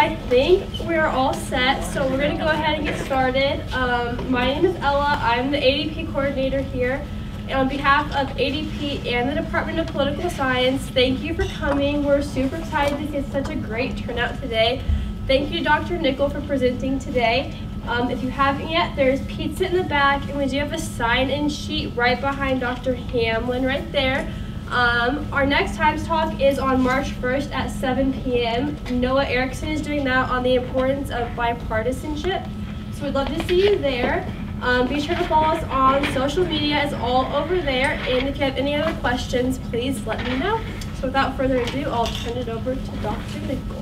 I think we're all set, so we're going to go ahead and get started. My name is Ella. I'm the ADP coordinator here. And on behalf of ADP and the Department of Political Science, thank you for coming. We're super excited to get such a great turnout today. Thank you to Dr. Nickell for presenting today. If you haven't yet, there's pizza in the back, and we do have a sign-in sheet right behind Dr. Hamlin right there. Our next Times Talk is on March 1st at 7 p.m. Noah Erickson is doing that on the importance of bipartisanship. So we'd love to see you there. Be sure to follow us on social media. It's all over there. And if you have any other questions, please let me know. So without further ado, I'll turn it over to Dr. Nickell.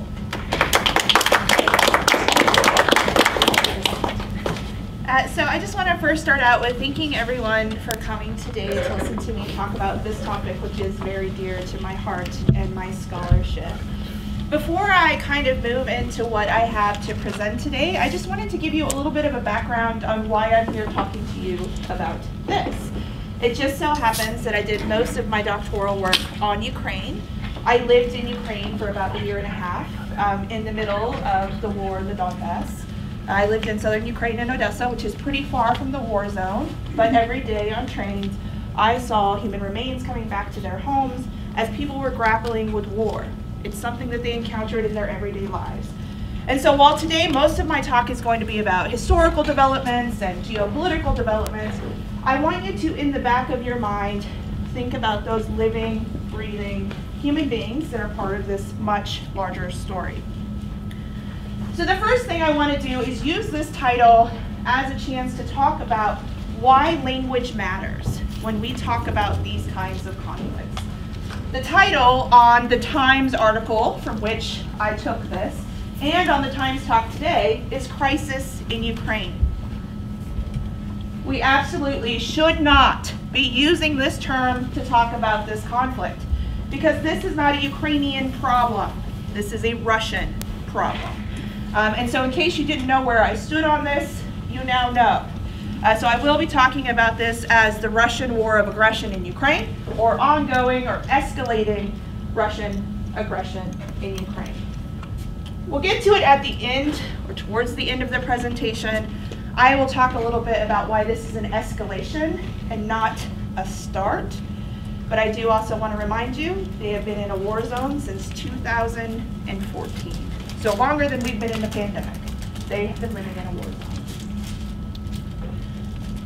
So I just want to first start out with thanking everyone for coming today to listen to me talk about this topic, which is very dear to my heart and my scholarship. Before I kind of move into what I have to present today, I just wanted to give you a little bit of a background on why I'm here talking to you about this. It just so happens that I did most of my doctoral work on Ukraine. I lived in Ukraine for about 1.5 years in the middle of the war in the Donbass. I lived in southern Ukraine in Odessa, which is pretty far from the war zone, but every day on trains I saw human remains coming back to their homes as people were grappling with war. It's something that they encountered in their everyday lives. And so while today most of my talk is going to be about historical developments and geopolitical developments, I want you to, in the back of your mind, think about those living, breathing human beings that are part of this much larger story. So the first thing I want to do is use this title as a chance to talk about why language matters when we talk about these kinds of conflicts. The title on the Times article from which I took this, and on the Times Talk today, is Crisis in Ukraine. We absolutely should not be using this term to talk about this conflict, because this is not a Ukrainian problem. This is a Russian problem. And so in case you didn't know where I stood on this, you now know. So I will be talking about this as the Russian war of aggression in Ukraine, or ongoing or escalating Russian aggression in Ukraine. We'll get to it at the end, or towards the end of the presentation. I will talk a little bit about why this is an escalation and not a start. But I do also want to remind you, they have been in a war zone since 2014. So longer than we've been in the pandemic. They have been living in a war zone.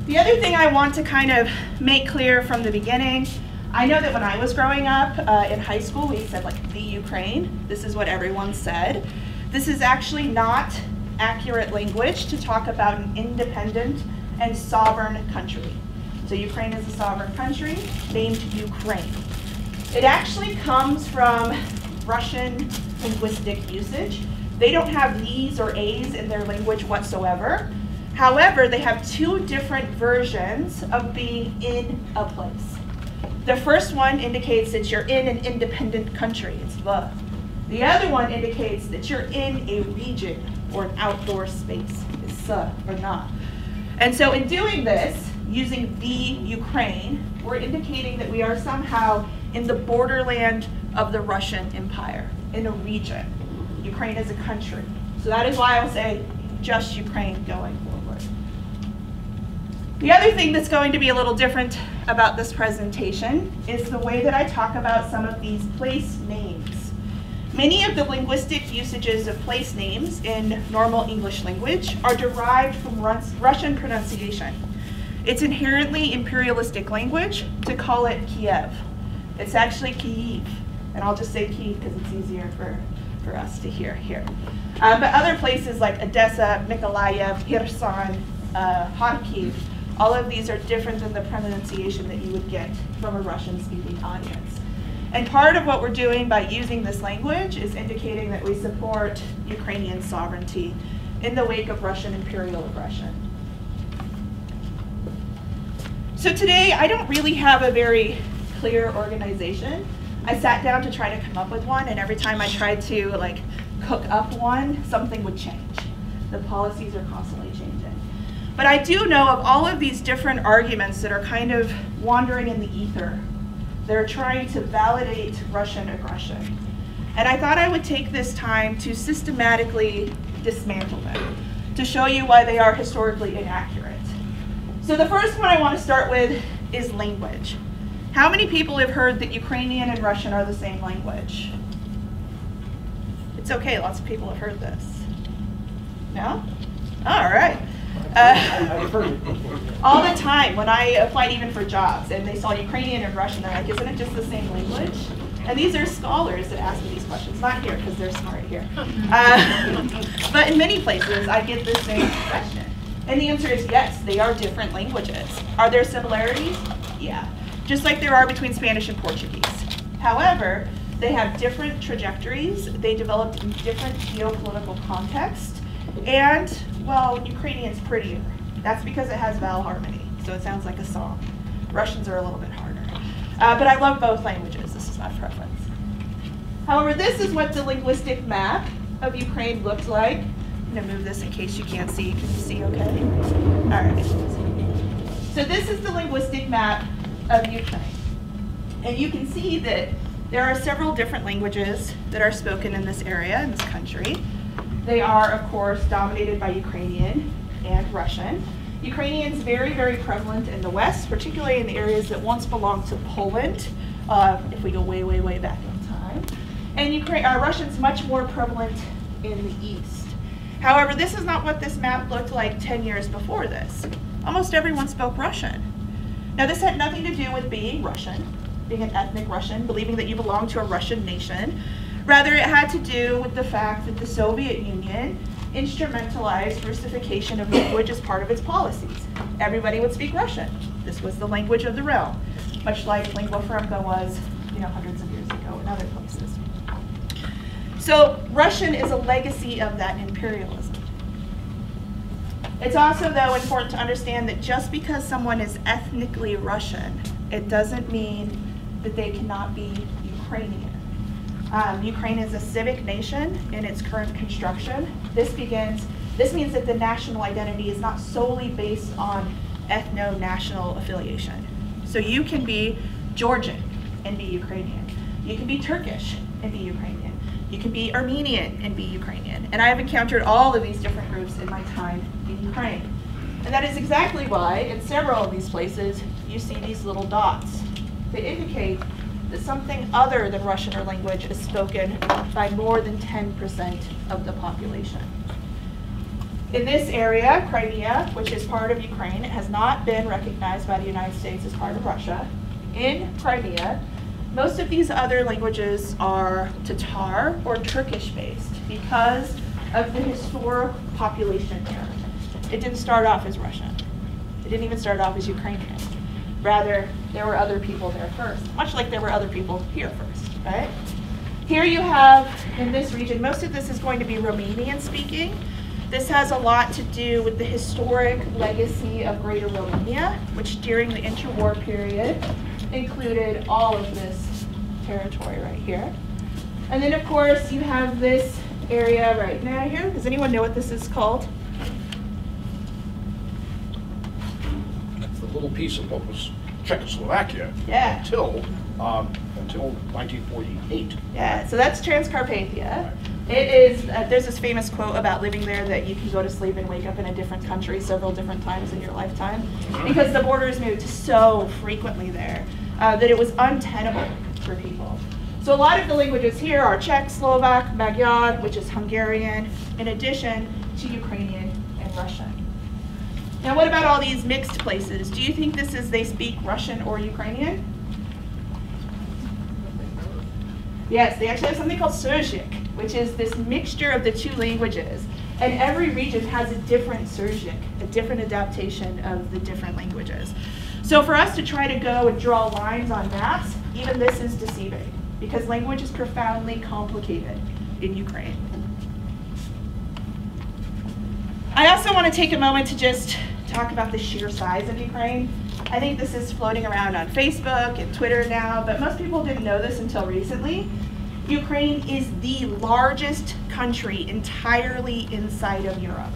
The other thing I want to kind of make clear from the beginning, I know that when I was growing up in high school, we said like the Ukraine. This is what everyone said. This is actually not accurate language to talk about an independent and sovereign country. So Ukraine is a sovereign country named Ukraine. It actually comes from Russian linguistic usage. They don't have these or a's in their language whatsoever. However, they have two different versions of being in a place. The first one indicates that you're in an independent country, it's the. The other one indicates that you're in a region or an outdoor space, it's or not. And so in doing this, using the Ukraine, we're indicating that we are somehow in the borderland of the Russian Empire, in a region. Ukraine is a country. So that is why I'll say just Ukraine going forward. The other thing that's going to be a little different about this presentation is the way that I talk about some of these place names. Many of the linguistic usages of place names in normal English language are derived from Russian pronunciation. It's inherently imperialistic language to call it Kiev. It's actually Kyiv. And I'll just say Kyiv because it's easier for us to hear here. But other places like Odessa, Mykolaiv, Kherson, Kharkiv, all of these are different than the pronunciation that you would get from a Russian-speaking audience. And part of what we're doing by using this language is indicating that we support Ukrainian sovereignty in the wake of Russian imperial aggression. So today, I don't really have a very clear organization. I sat down to try to come up with one, and every time I tried to cook up one, something would change. The policies are constantly changing. But I do know of all of these different arguments that are kind of wandering in the ether. They're trying to validate Russian aggression. And I thought I would take this time to systematically dismantle them, to show you why they are historically inaccurate. So the first one I want to start with is language. How many people have heard that Ukrainian and Russian are the same language? It's okay, lots of people have heard this. No? All right. All the time when I applied even for jobs and they saw Ukrainian and Russian, they're like, isn't it just the same language? And these are scholars that ask me these questions, not here because they're smart here. But in many places I get this same question. And the answer is yes, they are different languages. Are there similarities? Yeah. Just like there are between Spanish and Portuguese. However, they have different trajectories. They developed in different geopolitical contexts. And, well, Ukrainian's prettier. That's because it has vowel harmony, so it sounds like a song. Russians are a little bit harder. But I love both languages. This is my preference. However, this is what the linguistic map of Ukraine looked like. I'm going to move this in case you can't see. Can you see okay? All right. So this is the linguistic map of Ukraine. And you can see that there are several different languages that are spoken in this area, in this country. They are, of course, dominated by Ukrainian and Russian. Ukrainian is very, very prevalent in the West, particularly in the areas that once belonged to Poland, if we go way, way, way back in time. And Russian's much more prevalent in the East. However, this is not what this map looked like 10 years before this. Almost everyone spoke Russian. Now, this had nothing to do with being Russian, being an ethnic Russian, believing that you belong to a Russian nation. Rather, it had to do with the fact that the Soviet Union instrumentalized Russification of language as part of its policies. Everybody would speak Russian. This was the language of the realm, much like lingua franca was, hundreds of years ago in other places. So Russian is a legacy of that imperialism. It's also, though, important to understand that just because someone is ethnically Russian, it doesn't mean that they cannot be Ukrainian. Ukraine is a civic nation in its current construction. This means that the national identity is not solely based on ethno-national affiliation. So you can be Georgian and be Ukrainian. You can be Turkish and be Ukrainian. You can be Armenian and be Ukrainian. And I have encountered all of these different groups in my time in Ukraine. And that is exactly why in several of these places you see these little dots that indicate that something other than Russian or language is spoken by more than 10% of the population. In this area, Crimea, which is part of Ukraine, it has not been recognized by the United States as part of Russia. In Crimea, most of these other languages are Tatar or Turkish-based because of the historic population there. It didn't start off as Russian. It didn't even start off as Ukrainian. Rather, there were other people there first, much like there were other people here first, right? Here you have, in this region, most of this is going to be Romanian speaking. This has a lot to do with the historic legacy of Greater Romania, which during the interwar period included all of this territory right here. And then, of course, you have this area right now here. Does anyone know what this is called? The little piece of what was Czechoslovakia Yeah. until 1948. Yeah, so that's Transcarpathia. It is, there's this famous quote about living there that you can go to sleep and wake up in a different country several different times in your lifetime because the borders moved so frequently there that it was untenable for people. So a lot of the languages here are Czech, Slovak, Magyar, which is Hungarian, in addition to Ukrainian and Russian. Now what about all these mixed places? Do you think this is they speak Russian or Ukrainian? Yes, they actually have something called Syrzhyk, which is this mixture of the two languages. And every region has a different Syrzhyk, a different adaptation of the different languages. So for us to try to go and draw lines on maps, even this is deceiving, because language is profoundly complicated in Ukraine. I also want to take a moment to just talk about the sheer size of Ukraine. I think this is floating around on Facebook and Twitter now, but most people didn't know this until recently. Ukraine is the largest country entirely inside of Europe.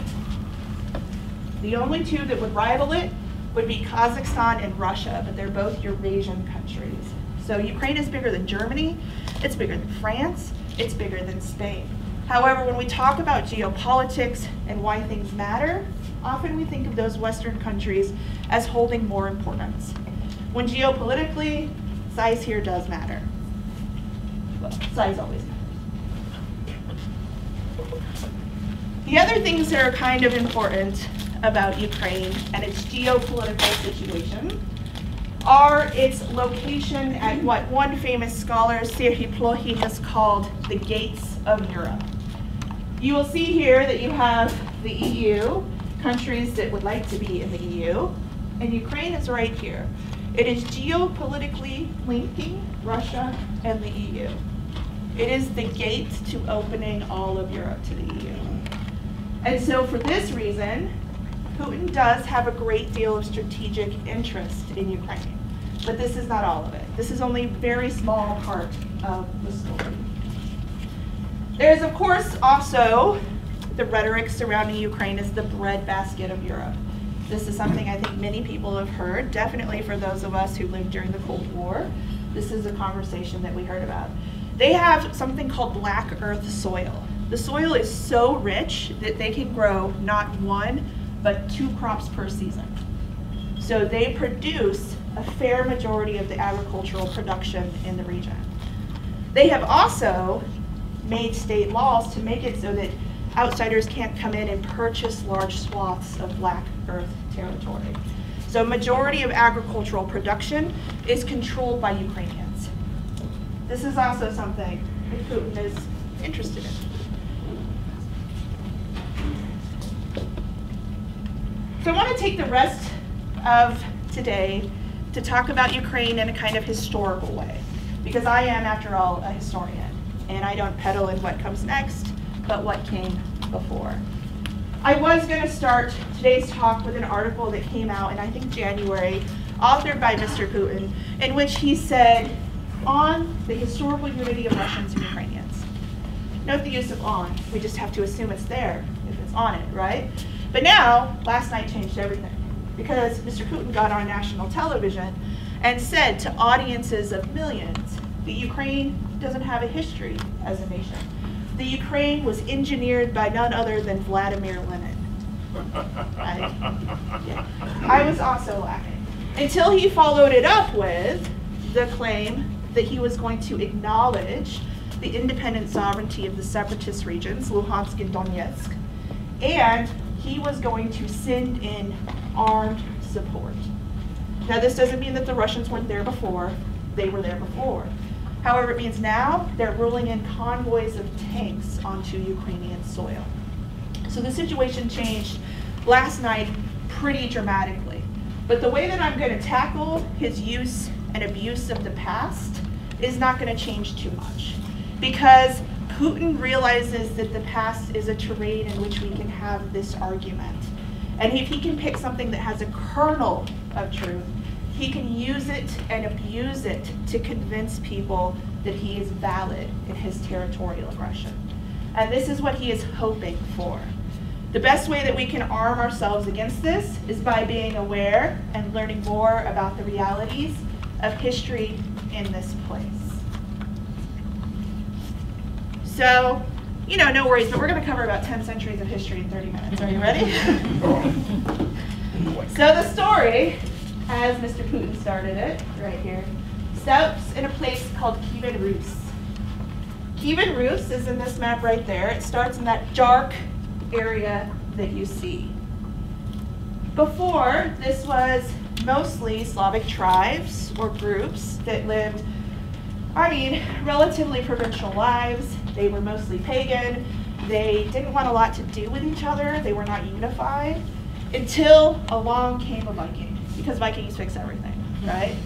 The only two that would rival it would be Kazakhstan and Russia, but they're both Eurasian countries. So Ukraine is bigger than Germany, it's bigger than France, it's bigger than Spain. However, when we talk about geopolitics and why things matter, often we think of those Western countries as holding more importance. When geopolitically, size here does matter. Well, size always matters. The other things that are kind of important about Ukraine and its geopolitical situation are its location at what one famous scholar, Serhiy Plokhy, has called the gates of Europe. You will see here that you have the EU, countries that would like to be in the EU, and Ukraine is right here. It is geopolitically linking Russia and the EU. It is the gate to opening all of Europe to the EU. And so for this reason, Putin does have a great deal of strategic interest in Ukraine. But this is not all of it. This is only a very small part of the story. There's, of course, also the rhetoric surrounding Ukraine as the breadbasket of Europe. This is something I think many people have heard, definitely for those of us who lived during the Cold War. This is a conversation that we heard about. They have something called black earth soil. The soil is so rich that they can grow not one, but 2 crops per season. So they produce a fair majority of the agricultural production in the region. They have also made state laws to make it so that outsiders can't come in and purchase large swaths of black earth territory. So majority of agricultural production is controlled by Ukrainians. This is also something that Putin is interested in. So I want to take the rest of today to talk about Ukraine in a kind of historical way, because I am, after all, a historian, and I don't peddle in what comes next, but what came before. I was going to start today's talk with an article that came out in, I think, January, authored by Mr. Putin, in which he said, on the historical unity of Russians and Ukrainians. Note the use of on. We just have to assume it's there if it's on it, right? But now, last night changed everything, because Mr. Putin got on national television and said to audiences of millions, the Ukraine doesn't have a history as a nation. The Ukraine was engineered by none other than Vladimir Lenin. I was also laughing. Until he followed it up with the claim that he was going to acknowledge the independent sovereignty of the separatist regions, Luhansk and Donetsk, and he was going to send in armed support. Now, this doesn't mean that the Russians weren't there before. They were there before. However, it means now they're rolling in convoys of tanks onto Ukrainian soil. So the situation changed last night pretty dramatically. But the way that I'm going to tackle his use and abuse of the past is not going to change too much, because Putin realizes that the past is a terrain in which we can have this argument. And if he can pick something that has a kernel of truth, he can use it and abuse it to convince people that he is valid in his territorial aggression. And this is what he is hoping for. The best way that we can arm ourselves against this is by being aware and learning more about the realities of history in this place. So, you know, no worries, but we're going to cover about 10 centuries of history in 30 minutes. Are you ready? So the story, as Mr. Putin started it, right here, starts in a place called Kievan Rus. Kievan Rus is in this map right there. It starts in that dark area that you see. Before, this was mostly Slavic tribes or groups that lived, relatively provincial lives. They were mostly pagan. They didn't want a lot to do with each other. They were not unified until along came a Viking, because Vikings fix everything, right?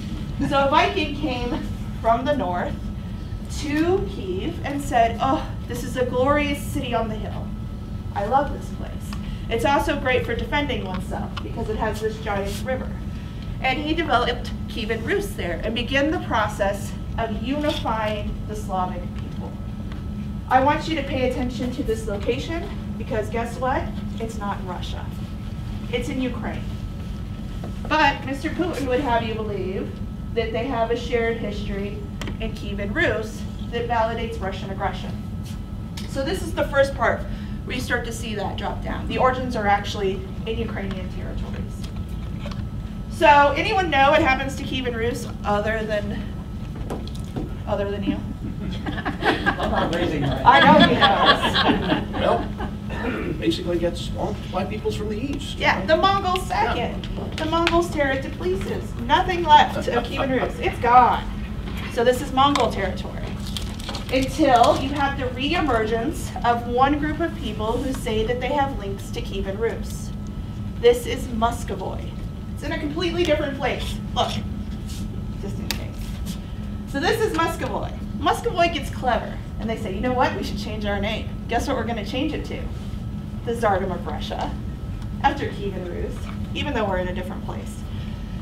So a Viking came from the north to Kiev and said, oh, this is a glorious city on the hill. I love this place. It's also great for defending oneself because it has this giant river. And he developed Kievan Rus there and began the process of unifying the Slavic people. I want you to pay attention to this location because guess what? It's not in Russia. It's in Ukraine. But Mr. Putin would have you believe that they have a shared history in Kievan Rus that validates Russian aggression. So this is the first part where you start to see that drop down. The origins are actually in Ukrainian territories. So anyone know what happens to Kievan Rus other than you? I know he knows. Well, basically gets swamped by peoples from the east. Yeah, the Mongols second. The Mongols tear it to pieces. Nothing left of Kievan Rus. It's gone. So this is Mongol territory. Until you have the re-emergence of one group of people who say that they have links to Kievan Rus. This is Muscovy. It's in a completely different place. Look, just in case. So this is Muscovy. Muscovy gets clever, and they say, you know what, we should change our name. Guess what we're going to change it to? The Tsardom of Russia, after Kievan Rus, even though we're in a different place.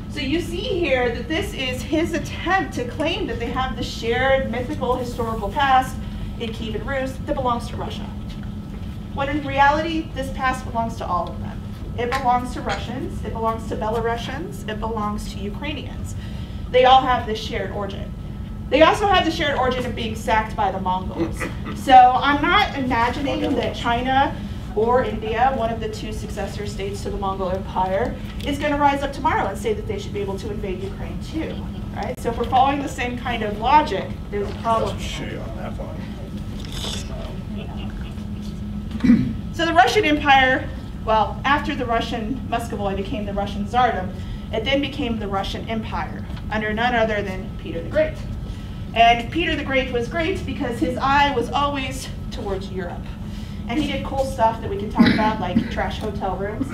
So you see here that this is his attempt to claim that they have the shared mythical historical past in Kievan Rus that belongs to Russia. When in reality, this past belongs to all of them. It belongs to Russians, it belongs to Belarusians, it belongs to Ukrainians. They all have this shared origin. They also have the shared origin of being sacked by the Mongols. So I'm not imagining that China or India, one of the two successor states to the Mongol Empire, is going to rise up tomorrow and say that they should be able to invade Ukraine too, right? So if we're following the same kind of logic, there's a problem. On that one. So the Russian Empire, well, after the Russian Muscovy became the Russian Tsardom, it then became the Russian Empire under none other than Peter the Great. And Peter the Great was great because his eye was always towards Europe. And he did cool stuff that we can talk about, like trash hotel rooms.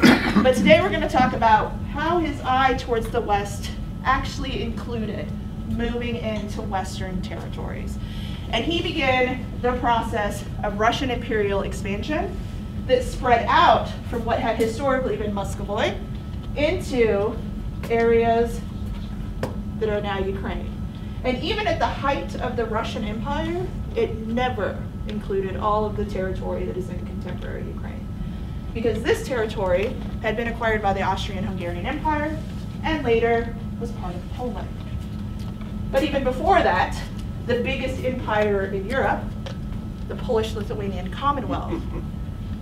But today we're going to talk about how his eye towards the West actually included moving into Western territories. And he began the process of Russian imperial expansion that spread out from what had historically been Muscovy into areas that are now Ukraine. And even at the height of the Russian Empire, it never included all of the territory that is in contemporary Ukraine. Because this territory had been acquired by the Austrian-Hungarian Empire and later was part of Poland. But even before that, the biggest empire in Europe, the Polish-Lithuanian Commonwealth,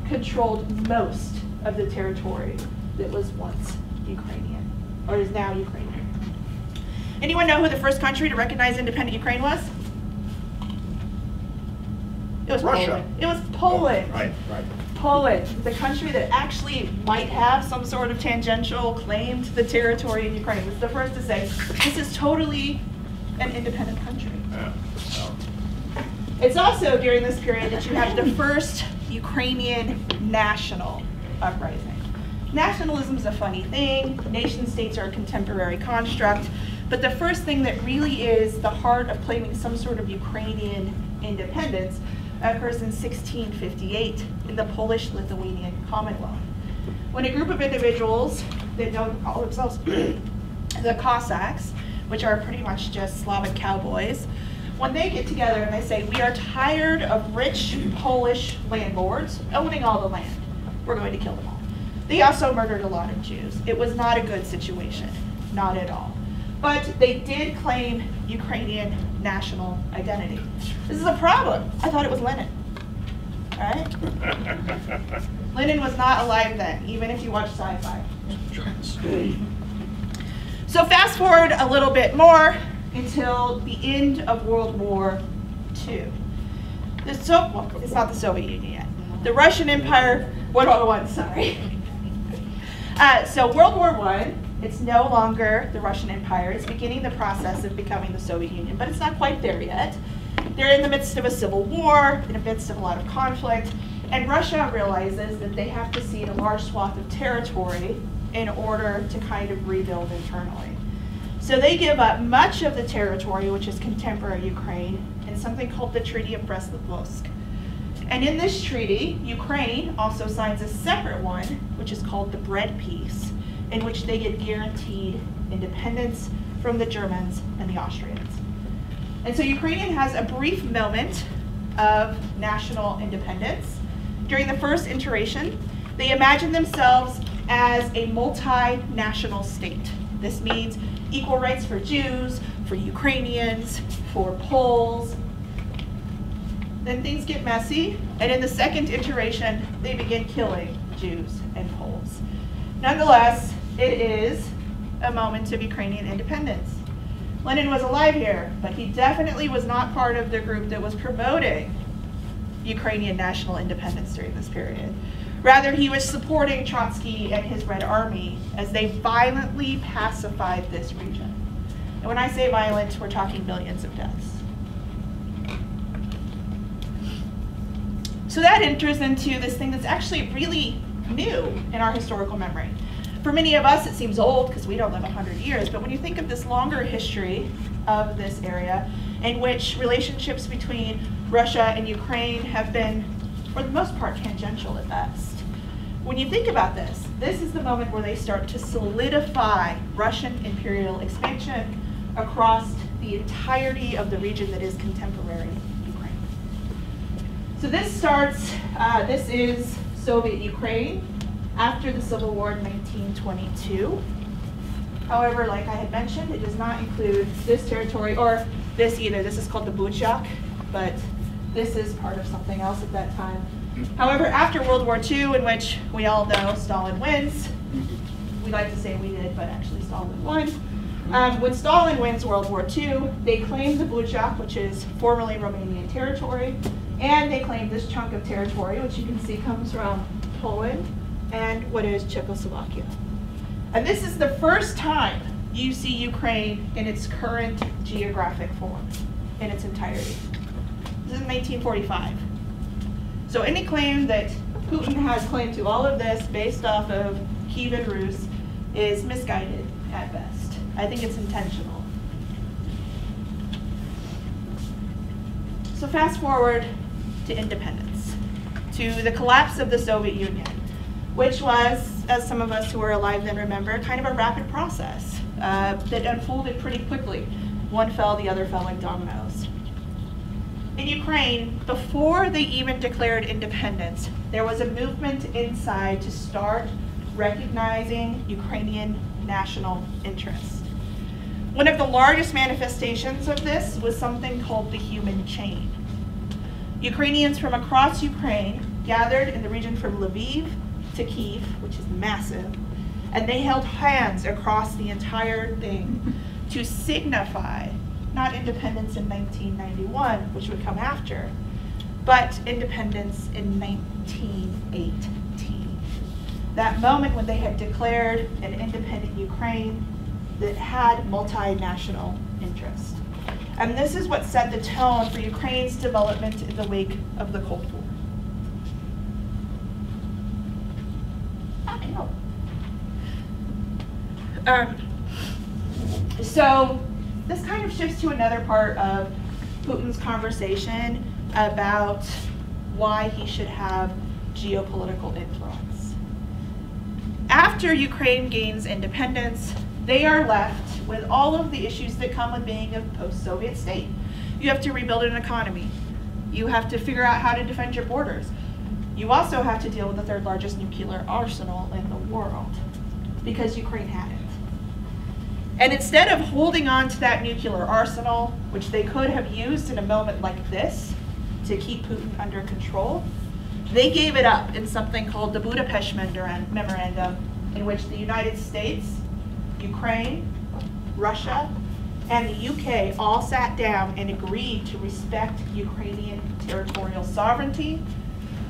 controlled most of the territory that was once Ukrainian, or is now Ukrainian. Anyone know who the first country to recognize independent Ukraine was? It was Russia. Poland. It was Poland. Right. Poland, the country that actually might have some sort of tangential claim to the territory in Ukraine, was the first to say, this is totally an independent country. It's also during this period that you have the first Ukrainian national uprising. Nationalism is a funny thing. Nation states are a contemporary construct. But the first thing that really is the heart of claiming some sort of Ukrainian independence occurs in 1658 in the Polish-Lithuanian Commonwealth, when a group of individuals that don't call themselves the Cossacks, which are pretty much just Slavic cowboys, when they get together and they say, we are tired of rich Polish landlords owning all the land, we're going to kill them all. They also murdered a lot of Jews. It was not a good situation, not at all. But they did claim Ukrainian national identity. This is a problem. I thought it was Lenin, right? Lenin was not alive then, even if you watch sci-fi. So fast forward a little bit more until the end of World War II. It's not the Soviet Union yet. The Russian Empire, World War I, sorry. So World War I, it's no longer the Russian Empire. It's beginning the process of becoming the Soviet Union, but it's not quite there yet. They're in the midst of a civil war, in the midst of a lot of conflict, and Russia realizes that they have to cede a large swath of territory in order to kind of rebuild internally. So they give up much of the territory, which is contemporary Ukraine, in something called the Treaty of Breslik. And in this treaty, Ukraine also signs a separate one, which is called the Bread Peace, in which they get guaranteed independence from the Germans and the Austrians. And so Ukrainian has a brief moment of national independence. During the first iteration, they imagine themselves as a multinational state. This means equal rights for Jews, for Ukrainians, for Poles, Then things get messy, and in the second iteration, they begin killing Jews and Poles. Nonetheless, it is a moment of Ukrainian independence. Lenin was alive here, but he definitely was not part of the group that was promoting Ukrainian national independence during this period. Rather, he was supporting Trotsky and his Red Army as they violently pacified this region. And when I say violent, we're talking millions of deaths. So that enters into this thing that's actually really new in our historical memory. For many of us, it seems old because we don't live 100 years, but when you think of this longer history of this area in which relationships between Russia and Ukraine have been, for the most part, tangential at best. When you think about this, this is the moment where they start to solidify Russian imperial expansion across the entirety of the region that is contemporary Ukraine. So this starts, this is Soviet Ukraine after the Civil War in 1922. However, like I had mentioned, it does not include this territory or this either. This is called the Buchak, but this is part of something else at that time. However, after World War II, in which we all know Stalin wins, we like to say we did, but actually Stalin won. When Stalin wins World War II, they claim the Buchak, which is formerly Romanian territory, and they claim this chunk of territory, which you can see comes from Poland and what is Czechoslovakia. And this is the first time you see Ukraine in its current geographic form, in its entirety. This is 1945. So any claim that Putin has claim to all of this based off of Kievan Rus is misguided at best. I think it's intentional. So fast forward to independence, to the collapse of the Soviet Union, which was, as some of us who were alive then remember, kind of a rapid process that unfolded pretty quickly. One fell, the other fell like dominoes. In Ukraine, before they even declared independence, there was a movement inside to start recognizing Ukrainian national interests. One of the largest manifestations of this was something called the human chain. Ukrainians from across Ukraine gathered in the region from Lviv to Kyiv, which is massive, and they held hands across the entire thing to signify not independence in 1991, which would come after, but independence in 1918. That moment when they had declared an independent Ukraine that had multinational interest. And this is what set the tone for Ukraine's development in the wake of the Cold War. So this kind of shifts to another part of Putin's conversation about why he should have geopolitical influence. After Ukraine gains independence, they are left with all of the issues that come with being a post-Soviet state. You have to rebuild an economy. You have to figure out how to defend your borders. You also have to deal with the third largest nuclear arsenal in the world, because Ukraine had it. And instead of holding on to that nuclear arsenal, which they could have used in a moment like this to keep Putin under control, they gave it up in something called the Budapest Memorandum, in which the United States, Ukraine, Russia, and the UK all sat down and agreed to respect Ukrainian territorial sovereignty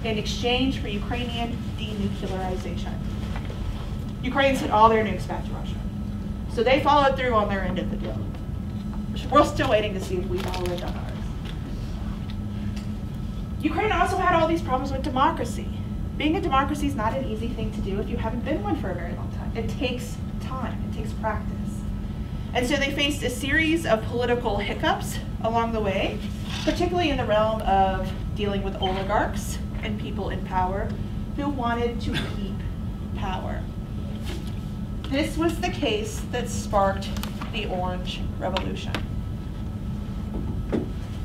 in exchange for Ukrainian denuclearization. Ukraine sent all their nukes back to Russia. So they followed through on their end of the deal. We're still waiting to see if we follow it on ours. Ukraine also had all these problems with democracy. Being a democracy is not an easy thing to do if you haven't been one for a very long time. It takes time, it takes practice. And so they faced a series of political hiccups along the way, particularly in the realm of dealing with oligarchs and people in power who wanted to keep power. This was the case that sparked the Orange Revolution.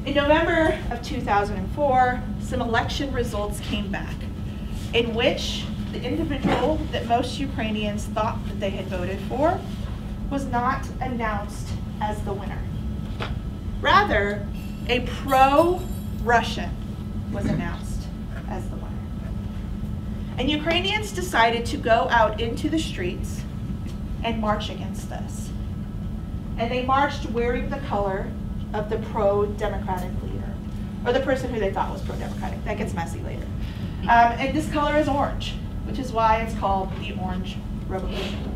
In November of 2004, some election results came back, in which the individual that most Ukrainians thought that they had voted for was not announced as the winner. Rather, a pro-Russian was announced as the winner. And Ukrainians decided to go out into the streets and march against this. And they marched wearing the color of the pro-democratic leader, or the person who they thought was pro-democratic. That gets messy later. And this color is orange, which is why it's called the Orange Revolution.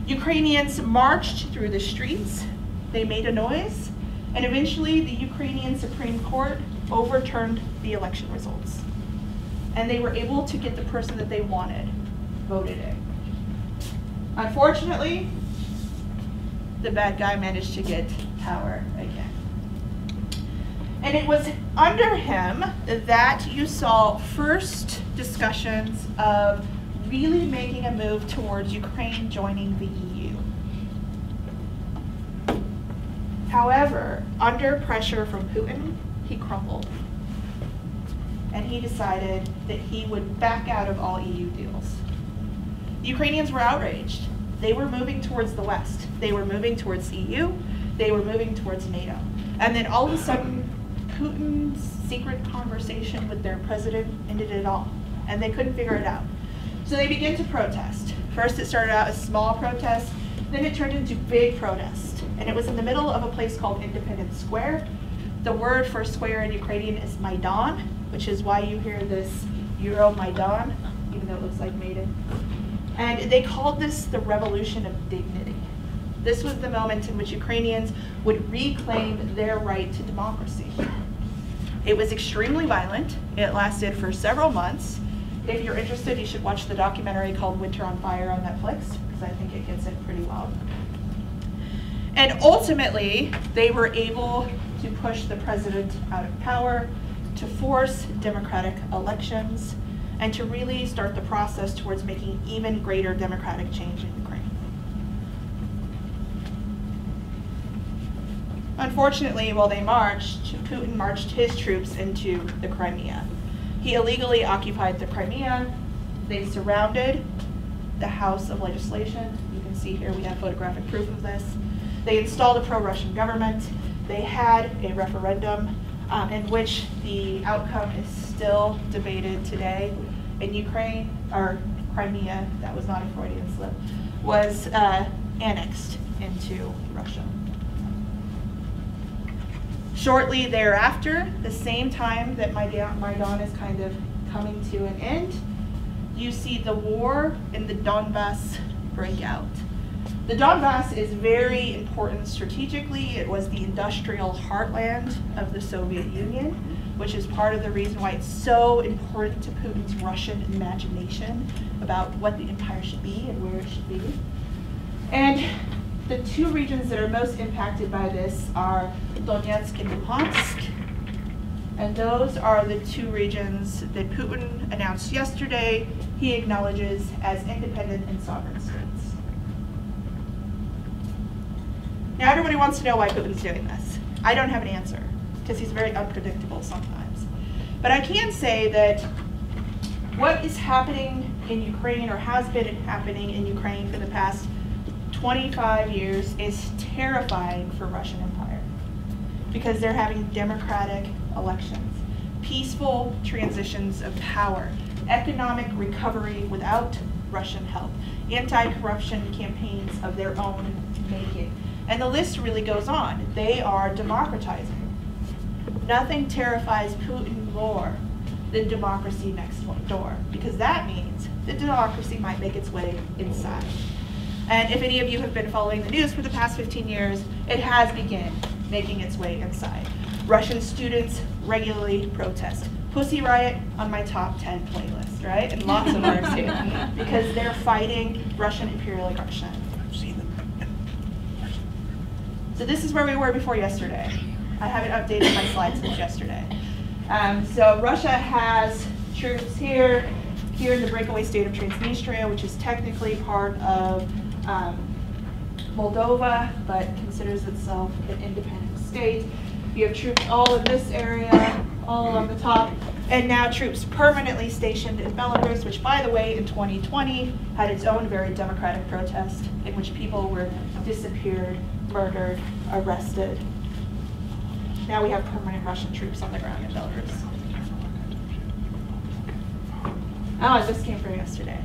Ukrainians marched through the streets, they made a noise, and eventually the Ukrainian Supreme Court overturned the election results. And they were able to get the person that they wanted voted in. Unfortunately, the bad guy managed to get power again. And it was under him that you saw first discussions of really making a move towards Ukraine joining the EU. However, under pressure from Putin, he crumbled. And he decided that he would back out of all EU deals. The Ukrainians were outraged. They were moving towards the West. They were moving towards the EU. They were moving towards NATO. And then all of a sudden, Putin's secret conversation with their president ended it all. And they couldn't figure it out. So they began to protest. First it started out as small protest, then it turned into big protest. And it was in the middle of a place called Independence Square. The word for square in Ukrainian is Maidan, which is why you hear this Euro Maidan, even though it looks like Maiden. And they called this the Revolution of Dignity. This was the moment in which Ukrainians would reclaim their right to democracy. It was extremely violent. It lasted for several months. If you're interested, you should watch the documentary called Winter on Fire on Netflix, because I think it gets it pretty well. And ultimately, they were able to push the president out of power, to force democratic elections, and to really start the process towards making even greater democratic change in Ukraine. Unfortunately, while they marched, Putin marched his troops into the Crimea. He illegally occupied the Crimea. They surrounded the House of Legislation. You can see here we have photographic proof of this. They installed a pro-Russian government. They had a referendum in which the outcome is still debated today. In Ukraine, or Crimea, that was not a Freudian slip, was annexed into Russia. Shortly thereafter, the same time that Maidan is kind of coming to an end, you see the war in the Donbass break out. The Donbass is very important strategically. It was the industrial heartland of the Soviet Union, which is part of the reason why it's so important to Putin's Russian imagination about what the empire should be and where it should be. And the two regions that are most impacted by this are Donetsk and Luhansk. And those are the two regions that Putin announced yesterday he acknowledges as independent and sovereign states. Now everybody wants to know why Putin's doing this. I don't have an answer, because he's very unpredictable sometimes. But I can say that what is happening in Ukraine, or has been happening in Ukraine for the past 25 years, is terrifying for Russian Empire, because they're having democratic elections, peaceful transitions of power, economic recovery without Russian help, anti-corruption campaigns of their own making. And the list really goes on. They are democratizing. Nothing terrifies Putin more than democracy next door, because that means that democracy might make its way inside. And if any of you have been following the news for the past 15 years, it has begun making its way inside. Russian students regularly protest. Pussy Riot on my top 10 playlist, right? And lots of others too, because they're fighting Russian imperial aggression. I've seen them. So this is where we were before yesterday. I haven't updated my slides since yesterday. So Russia has troops here in the breakaway state of Transnistria, which is technically part of Moldova, but considers itself an independent state. You have troops all in this area, all along the top, and now troops permanently stationed in Belarus, which, by the way, in 2020 had its own very democratic protest in which people were disappeared, murdered, arrested. Now we have permanent Russian troops on the ground in Belarus. Oh, this came from yesterday.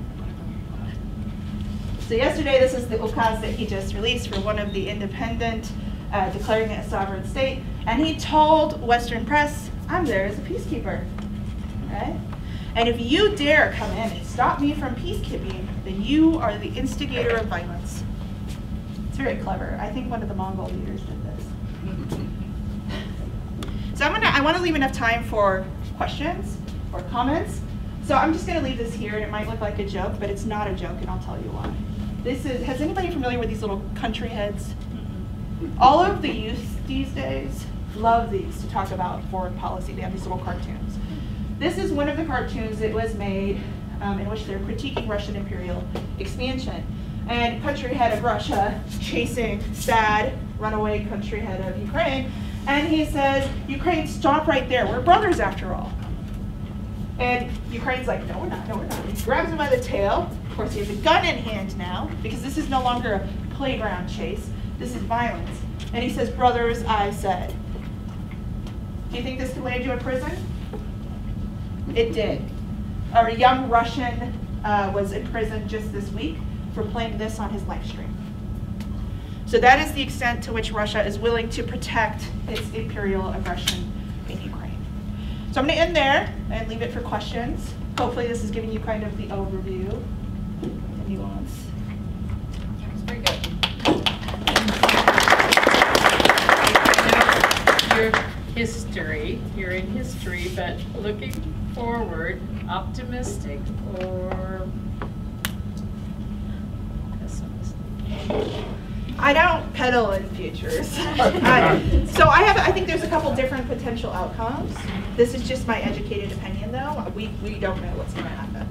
So yesterday, this is the ukaz that he just released for one of the independent, declaring it a sovereign state. And he told Western press, I'm there as a peacekeeper, right? And if you dare come in and stop me from peacekeeping, then you are the instigator of violence. It's very clever. I think one of the Mongol leaders did this. So I want to leave enough time for questions or comments. So I'm just going to leave this here, and it might look like a joke, but it's not a joke, and I'll tell you why. Has anybody familiar with these little country heads? All of the youth these days love these to talk about foreign policy. They have these little cartoons. This is one of the cartoons that was made in which they're critiquing Russian imperial expansion. And country head of Russia chasing sad runaway country head of Ukraine. And he says, Ukraine, stop right there. We're brothers after all. And Ukraine's like, no, we're not, no, we're not. He grabs him by the tail. Of course, he has a gun in hand now, because this is no longer a playground chase. This is violence. And he says, brothers, I said. Do you think this could land you in prison? It did. A young Russian was in prison just this week for playing this on his live stream. So that is the extent to which Russia is willing to protect its imperial aggression in Ukraine. So I'm going to end there and leave it for questions. Hopefully this is giving you kind of the overview and nuance. That's very good. Your history, you're in history, but looking forward, optimistic or pessimistic? I don't peddle in futures. So I think there's a couple different potential outcomes. This is just my educated opinion, though. We don't know what's going to happen.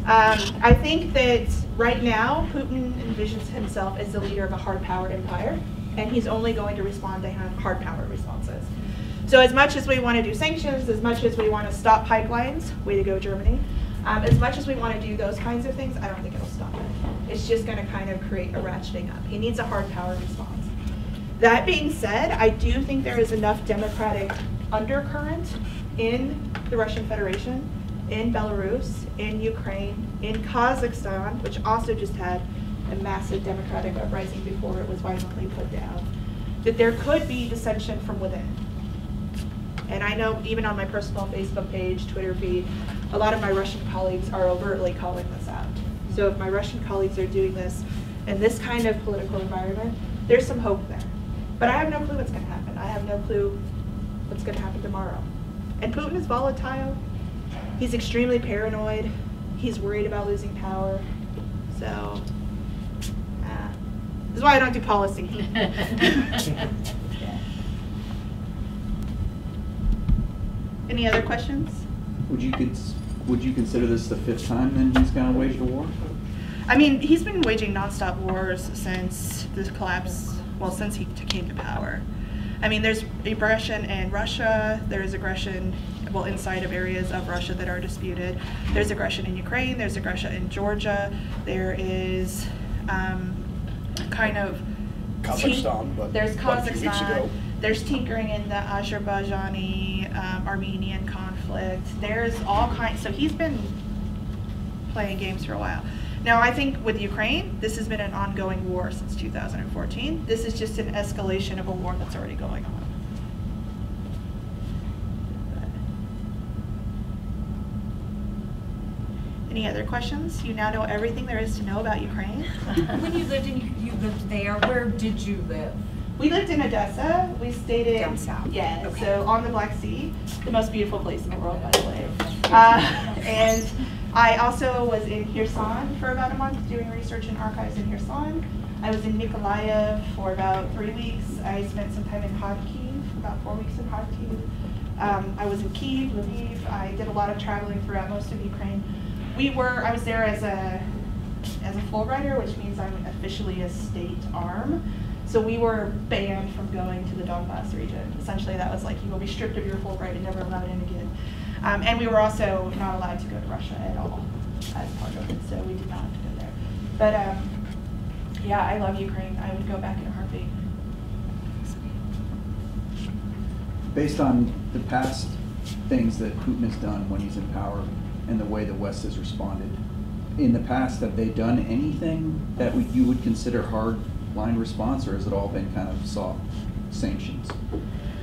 I think that right now, Putin envisions himself as the leader of a hard power empire, and he's only going to respond to hard power responses. So as much as we want to do sanctions, as much as we want to stop pipelines, way to go Germany, as much as we want to do those kinds of things, I don't think it'll stop it. It's just going to kind of create a ratcheting up. He needs a hard power response. That being said, I do think there is enough democratic undercurrent in the Russian Federation, in Belarus, in Ukraine, in Kazakhstan, which also just had a massive democratic uprising before it was violently put down, that there could be dissension from within. And I know even on my personal Facebook page, Twitter feed, a lot of my Russian colleagues are overtly calling this out. So if my Russian colleagues are doing this in this kind of political environment, there's some hope there. But I have no clue what's going to happen. I have no clue what's going to happen tomorrow. And Putin is volatile. He's extremely paranoid. He's worried about losing power. So, this is why I don't do policy. Yeah. Any other questions? Would you consider this the 5th time then he's kind of waged a war? I mean, he's been waging nonstop wars since the collapse, well, since he came to power. I mean, there's aggression in Russia, there's aggression, well, inside of areas of Russia that are disputed. There's aggression in Ukraine, there's aggression in Georgia, there is kind of... Kazakhstan, but there's about a few weeks Kazakhstan. ago. There's tinkering in the Azerbaijani, Armenian conflict. There's all kinds, so he's been playing games for a while. Now I think with Ukraine, this has been an ongoing war since 2014. This is just an escalation of a war that's already going on. Any other questions? You now know everything there is to know about Ukraine. When you lived there, where did you live? We lived in Odessa. We stayed in Down south. Yeah, Okay. so on the Black Sea, the most beautiful place in the world, by the way. And I also was in Kherson for about a month doing research in archives in Kherson. I was in Nikolaev for about 3 weeks. I spent some time in Kharkiv, about 4 weeks in Kharkiv. I was in Kyiv, Lviv. I did a lot of traveling throughout most of Ukraine. I was there as a full rider, which means I'm officially a state arm. So we were banned from going to the Donbass region. Essentially, that was like, you will be stripped of your full right and never allowed in again. And we were also not allowed to go to Russia at all as part of it, so we did not have to go there. But yeah, I love Ukraine. I would go back in a heartbeat. Based on the past things that Putin has done when he's in power, and the way the West has responded. In the past, have they done anything that you would consider hard line response, or has it all been kind of soft sanctions?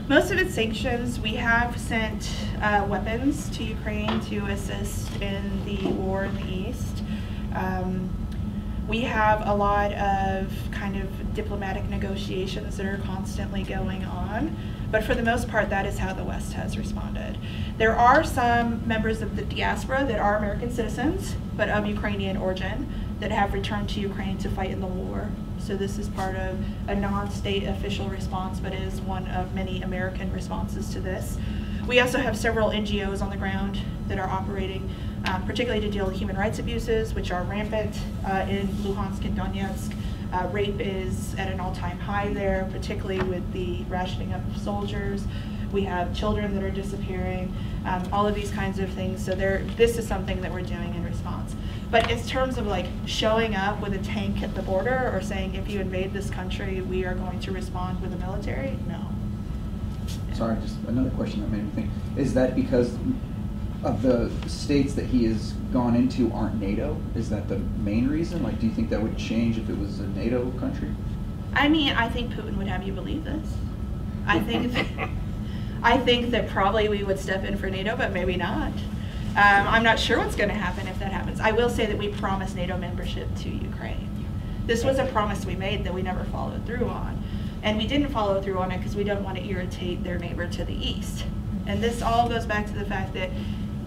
Most of it's sanctions. We have sent weapons to Ukraine to assist in the war in the East. We have a lot of kind of diplomatic negotiations that are constantly going on, but for the most part, that is how the West has responded. There are some members of the diaspora that are American citizens, but of Ukrainian origin, that have returned to Ukraine to fight in the war. So this is part of a non-state official response, but is one of many American responses to this. We also have several NGOs on the ground that are operating, particularly to deal with human rights abuses, which are rampant in Luhansk and Donetsk. Rape is at an all-time high there, particularly with the rationing up of soldiers. We have children that are disappearing, all of these kinds of things. So this is something that we're doing in response. But in terms of like showing up with a tank at the border or saying if you invade this country, we are going to respond with the military, no. Sorry, just another question that made me think. Is that because of the states that he has gone into aren't NATO? Is that the main reason? Like, do you think that would change if it was a NATO country? I mean, I think Putin would have you believe this. I think that probably we would step in for NATO, but maybe not. I'm not sure what's going to happen if that happens. I will say that we promised NATO membership to Ukraine. This was a promise we made that we never followed through on. And we didn't follow through on it because we don't want to irritate their neighbor to the east. And this all goes back to the fact that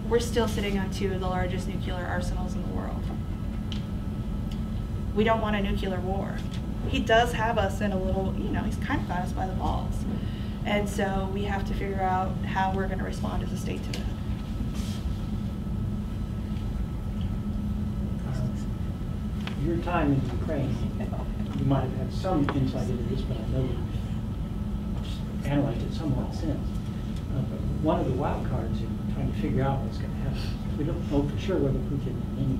we're still sitting on two of the largest nuclear arsenals in the world. We don't want a nuclear war. He does have us in a little, he's kind of got us by the balls. And so we have to figure out how we're going to respond as a state to that. Your time in Ukraine, you might have had some insight into this, but I know you've analyzed it somewhat since. But one of the wild cards in trying to figure out what's going to happen, we don't know for sure whether Putin in any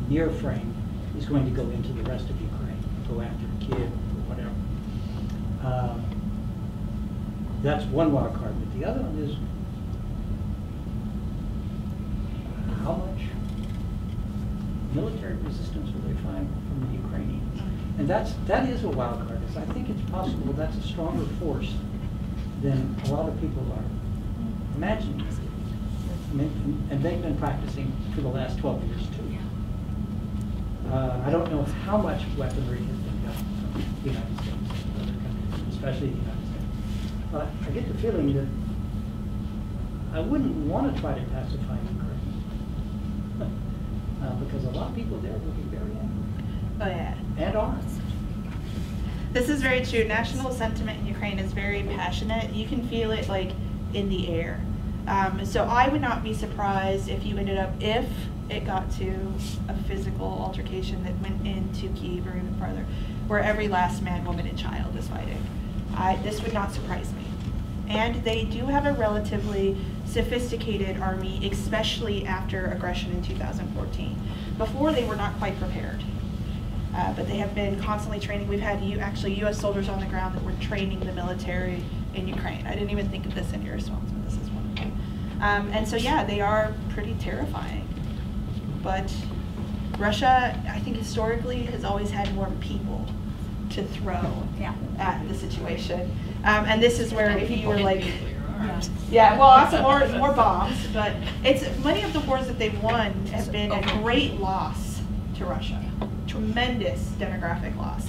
near frame is going to go into the rest of Ukraine, go after Kiev or whatever. That's one wild card, but the other one is how much military resistance will they find from the Ukrainians? And that is a wild card. I think it's possible that's a stronger force than a lot of people are imagining. And they've been practicing for the last 12 years too. I don't know how much weaponry has been gotten from the United States and other countries, especially the United States. But I get the feeling that I wouldn't want to try to pacify Ukraine. Because a lot of people there will be very angry. Oh yeah. And are. This is very true. National sentiment in Ukraine is very passionate. You can feel it like in the air. So I would not be surprised if it got to a physical altercation that went into Kyiv or even farther, where every last man, woman, and child is fighting. This would not surprise me. And they do have a relatively sophisticated army, especially after aggression in 2014. Before, they were not quite prepared. But they have been constantly training. We've had actually U.S. soldiers on the ground that were training the military in Ukraine. I didn't even think of this in your response, but this is one of them. And so, yeah, they are pretty terrifying. But Russia, I think historically, has always had more people to throw at the situation. And this is where if you were like, also more bombs, but it's many of the wars that they've won have been a great loss to Russia, tremendous demographic loss.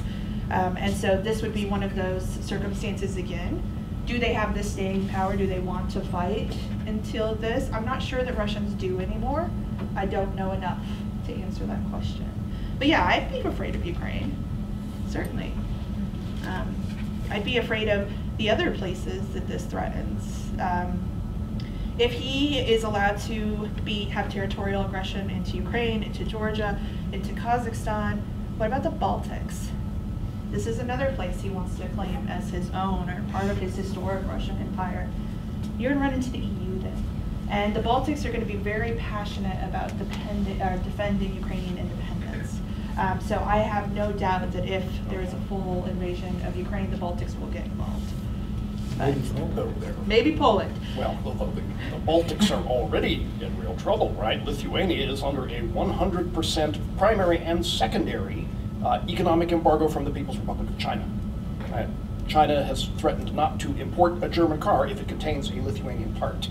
And so this would be one of those circumstances again. Do they have the staying power? Do they want to fight until this? I'm not sure that Russians do anymore. I don't know enough to answer that question. But yeah, I'd be afraid of Ukraine, certainly. I'd be afraid of the other places that this threatens. If he is allowed to have territorial aggression into Ukraine, into Georgia, into Kazakhstan, what about the Baltics? This is another place he wants to claim as his own or part of his historic Russian empire. You're going to run into the EU then. And the Baltics are going to be very passionate about defending Ukrainian independence. So I have no doubt that if there is a full invasion of Ukraine, the Baltics will get involved. Maybe Poland. Oh, there. Maybe Poland. Well, the Baltics are already in real trouble, right? Lithuania is under a 100% primary and secondary economic embargo from the People's Republic of China. China has threatened not to import a German car if it contains a Lithuanian part.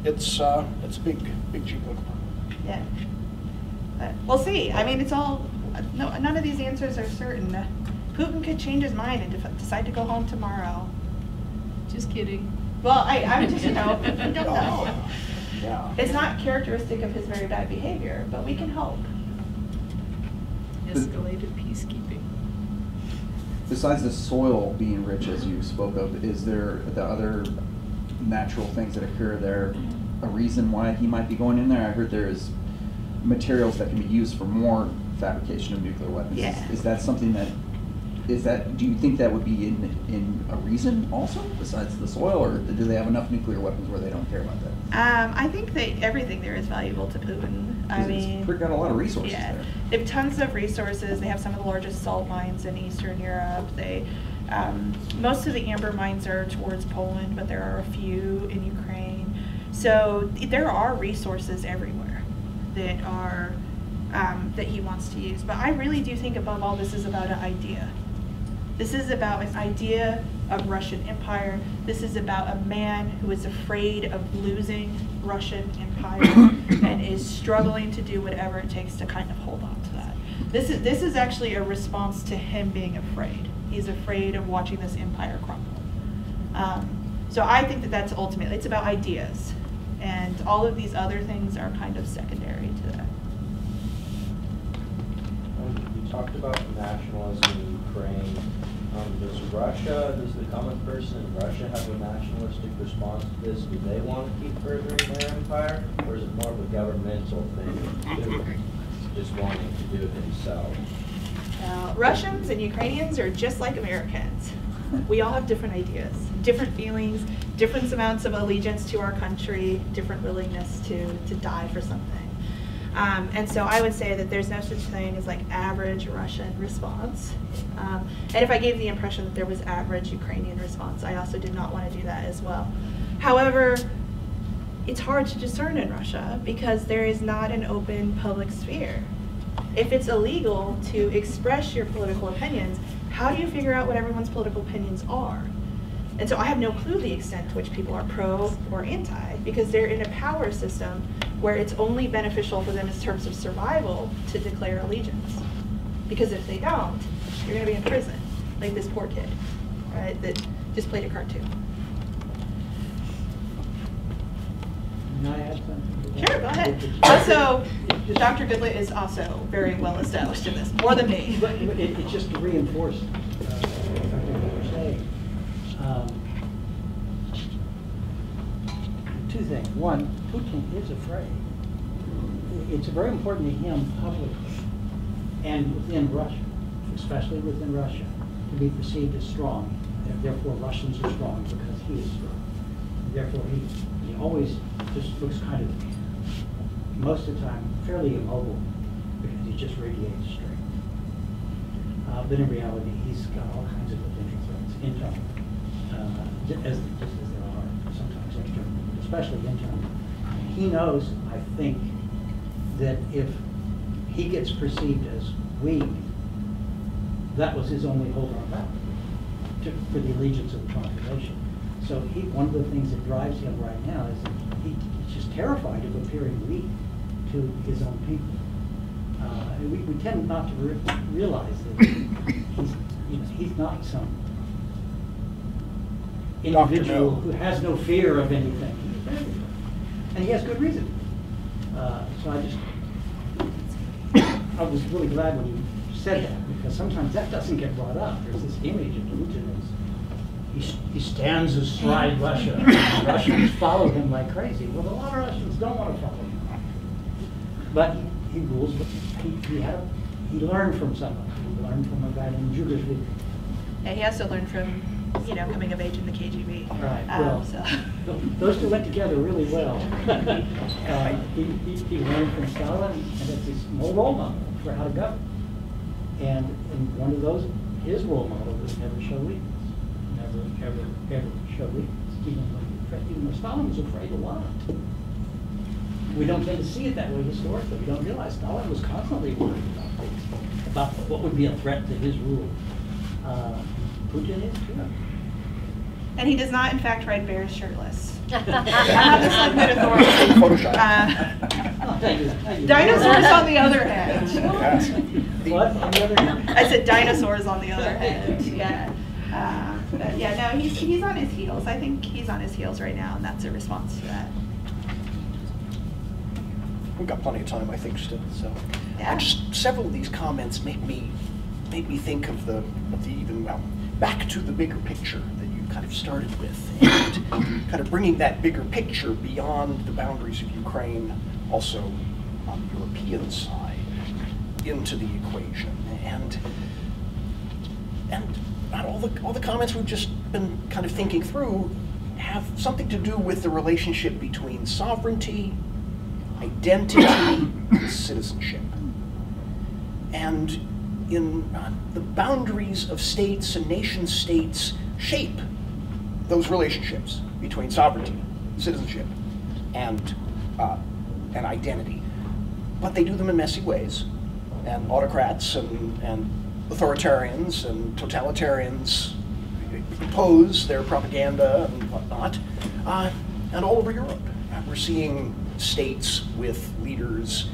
It's a big geopolitical problem. Yeah. But we'll see. I mean, it's all, no, none of these answers are certain. Putin could change his mind and decide to go home tomorrow. Just kidding. Well, I'm just, we don't know. Yeah. It's not characteristic of his very bad behavior, but we can hope. Escalated peacekeeping. Besides the soil being rich, as you spoke of, is there the other natural things that occur there a reason why he might be going in there? I heard there is materials that can be used for more fabrication of nuclear weapons. Yeah. Is that something that, do you think that would be in a reason also, besides the soil, or do they have enough nuclear weapons where they don't care about that? I think that everything there is valuable to Putin. I mean, it's got a lot of resources yeah, there. they have tons of resources. They have some of the largest salt mines in Eastern Europe. They, most of the amber mines are towards Poland, but there are a few in Ukraine. So there are resources everywhere that are that he wants to use. But I really do think above all this is about an idea. This is about an idea of Russian empire. This is about a man who is afraid of losing Russian empire and is struggling to do whatever it takes to kind of hold on to that. This is actually a response to him being afraid. He's afraid of watching this empire crumble. So I think that that's ultimately, it's about ideas. And all of these other things are kind of secondary to that. You talked about nationalism in Ukraine. Does the common person in Russia have a nationalistic response to this? Do they want to keep furthering their empire? Or is it more of a governmental thing, just wanting to do it themselves? Russians and Ukrainians are just like Americans. We all have different ideas, different feelings, different amounts of allegiance to our country, different willingness to die for something. And so I would say that there's no such thing as like average Russian response. And if I gave the impression that there was average Ukrainian response, I also did not want to do that as well. However, it's hard to discern in Russia because there is not an open public sphere. If it's illegal to express your political opinions, how do you figure out what everyone's political opinions are? And so I have no clue the extent to which people are pro or anti, because they're in a power system where it's only beneficial for them in terms of survival to declare allegiance. Because if they don't, you're going to be in prison, like this poor kid, right, that just played a cartoon. Can I add something? Sure, go ahead. Also, Dr. Goodlett is also very well established in this, more than me. But it's just to reinforce what you're saying. Two things. One, Putin is afraid. It's very important to him publicly and within Russia, especially within Russia, to be perceived as strong. And therefore, Russians are strong because he is strong. Therefore, he always just looks kind of, most of the time, fairly immobile because he just radiates strength. But in reality, he's got all kinds of potential threats internal, just as there are sometimes external, but especially internal. He knows, I think, that if he gets perceived as weak, that was his only hold on power for the allegiance of the population. So one of the things that drives him right now is that he's just terrified of appearing weak to his own people. We tend not to realize that he's not some individual who has no fear of anything. He's everything. And he has good reason. So I was really glad when you said that, because sometimes that doesn't get brought up. There's this image of Putin as he stands astride Russia, and Russians follow him like crazy. Well, a lot of Russians don't want to follow him. But he rules, but he learned from somebody. He learned from a guy named Jugoslav. And he also learned from, coming of age in the KGB. Right. Well, those two went together really well. He learned from Stalin, and it's his role model for how to govern. And one of those, his role model was never show weakness. ever show weakness, even when Stalin was afraid a lot. We don't tend to see it that way historically. We don't realize Stalin was constantly worried about things, about what would be a threat to his rule. Putin is too. And he does not, in fact, ride bears shirtless. I have this on good authority. Dinosaurs on the other hand. What? On the other hand? I said dinosaurs on the other hand. Yeah. But yeah, no, he's on his heels. I think he's on his heels right now, and that's a response to that. We've got plenty of time, I think, still. So, Yeah. just several of these comments make me think of the even back to the bigger picture that you kind of started with, and kind of bringing that bigger picture beyond the boundaries of Ukraine, also on the European side, into the equation, and all the comments we've just been kind of thinking through have something to do with the relationship between sovereignty, identity, and citizenship. And in the boundaries of states and nation states shape those relationships between sovereignty, citizenship, and identity. But they do them in messy ways. And autocrats and authoritarians and totalitarians impose their propaganda and whatnot, and all over Europe. We're seeing states with leaders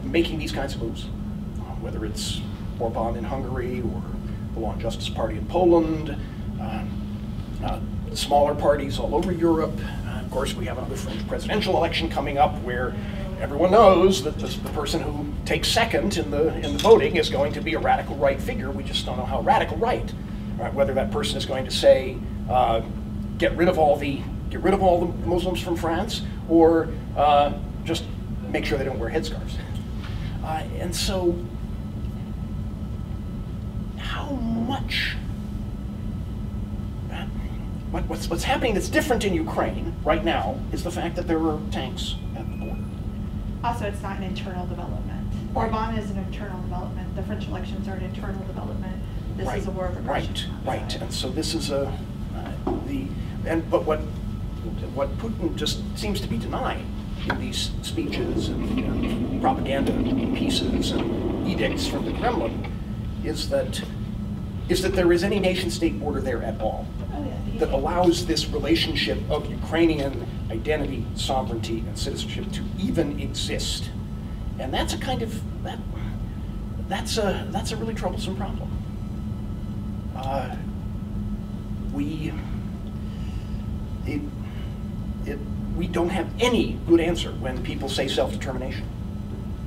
making these kinds of moves, whether it's Orban in Hungary or the Law and Justice Party in Poland, smaller parties all over Europe. Of course, we have another French presidential election coming up where everyone knows that the person who takes second in the voting is going to be a radical right figure. We just don't know how radical right. Whether that person is going to say, get rid of all the Muslims from France, or just make sure they don't wear headscarves. And so, how much? What's happening that's different in Ukraine right now is the fact that there are tanks at the border. Also, it's not an internal development. Orban is an internal development. The French elections are an internal development. This is a war of aggression. Right. And so this is but what Putin just seems to be denying in these speeches and propaganda pieces and edicts from the Kremlin is that there is any nation-state border there at all that allows this relationship of Ukrainian identity, sovereignty, and citizenship to even exist. And that's a kind of that's a really troublesome problem. We don't have any good answer when people say self-determination.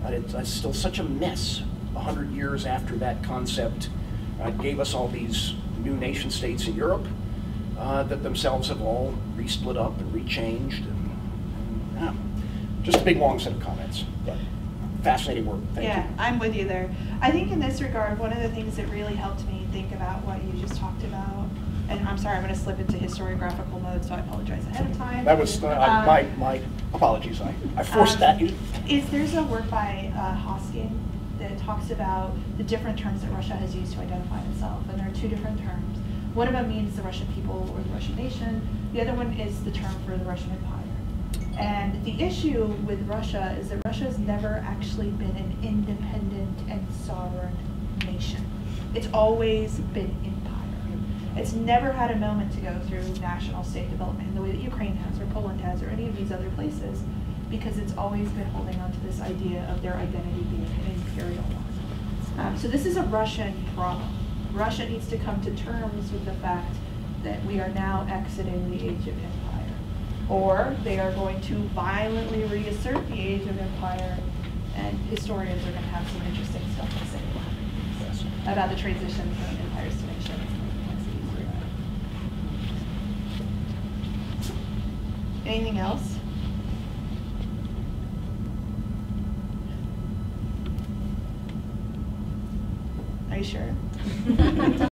It's still such a mess 100 years after that concept gave us all these new nation states in Europe that themselves have all re-split up and re-changed. Just a big long set of comments, but fascinating work. Thank you. I'm with you there. I think in this regard, one of the things that really helped me think about what you just talked about, and I'm sorry, I'm going to slip into historiographical mode, so I apologize ahead of time. That was my apologies. I forced that. There's a work by Hosking that talks about the different terms that Russia has used to identify itself, and there are two different terms. One of them means the Russian people or the Russian nation. The other one is the term for the Russian Empire. And the issue with Russia is that Russia has never actually been an independent and sovereign nation. It's always been empire. It's never had a moment to go through national state development in the way that Ukraine has, or Poland has, or any of these other places, because it's always been holding on to this idea of their identity being an imperial one. So this is a Russian problem. Russia needs to come to terms with the fact that we are now exiting the age of empire, or they are going to violently reassert the age of empire, and historians are going to have some interesting stuff to say about the transition from empires to nations. Anything else? Are you sure?